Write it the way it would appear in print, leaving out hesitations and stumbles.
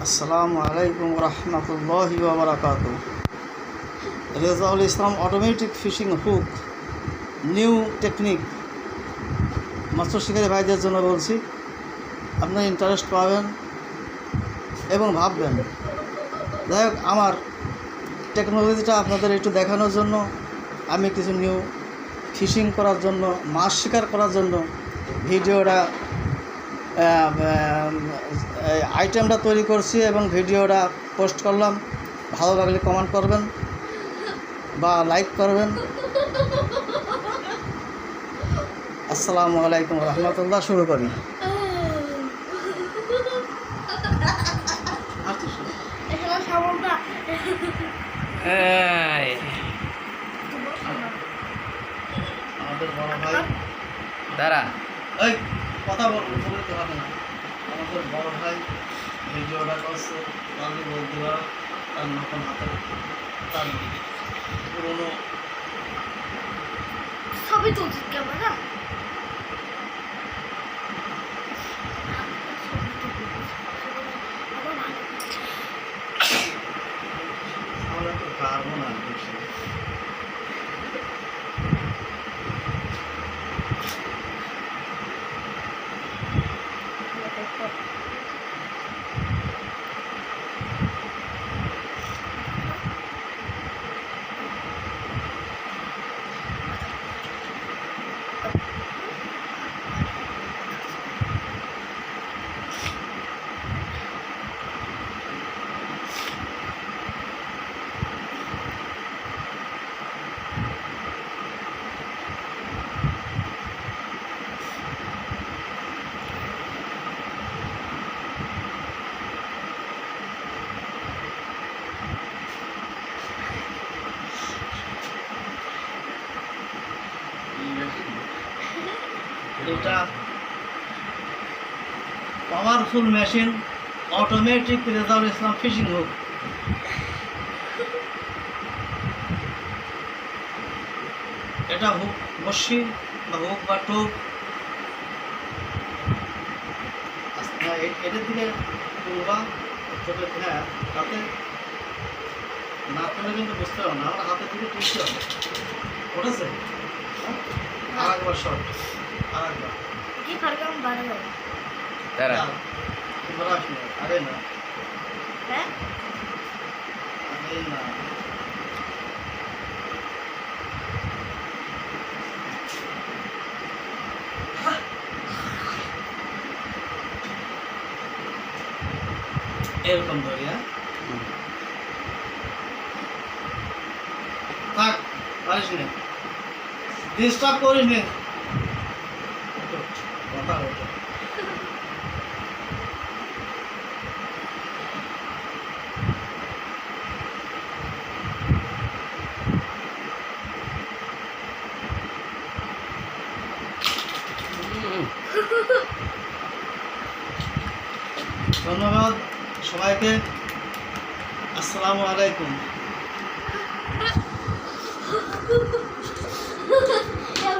আসসালামু আলাইকুম রহমতুল্লাহি ওয়া বারাকাতুহু। Rezaul Islam automatic fishing hook new technique মাছ শিকারী ভাইদের জন্য বলছি। আপনার ইন্টারেস্ট পাবেন এবং ভাববেন। যাই হোক, আমার টেকনোলজিটা আপনাদের একটু দেখানোর জন্য আমি কিছু নিউ ফিশিং করার জন্য, মাছ শিকার করার জন্য ভিডিওটা আইটেমটা তৈরি করছি এবং ভিডিওটা পোস্ট করলাম। ভালো লাগলে কমেন্ট করবেন বা লাইক করবেন। আসসালামু আলাইকুম রহমতুল্লাহ। শুরু করি। আমাদের বড় ভাই দাঁড়া এই কথা বলতে হবে না। আমাদের বড় ভাই ভিডিওটা করছে, আমি বলতে পারো তার নতুন হাতে তার পুরোনো ছবি তুলছি ক্যামেরা। আমরা তো পারবো না বেশি। এটা পাওয়ারফুল মেশিন অটোমেটিক রেজাউল ইসলাম ফিশিং হুক। এটা হুক বসি বা হুক বা টোপ, এটার দিকে তুলবা চোখে, হ্যাঁ তাতে না তুলে কিন্তু বুঝতে হবে না। আমার হাতের দিকে তুলতে হবে। উঠেছে? আর একবার শর্ট, আর একবার দাঁড়া আরে না, হ্যাঁ আরে না, এরকম ধরি। হ্যাঁ থাক, পারিস নে, ডিস্টার্ব করিস নে। কথা হতো ধন্যবাদ সবাইকে। আসসালামু আলাইকুম।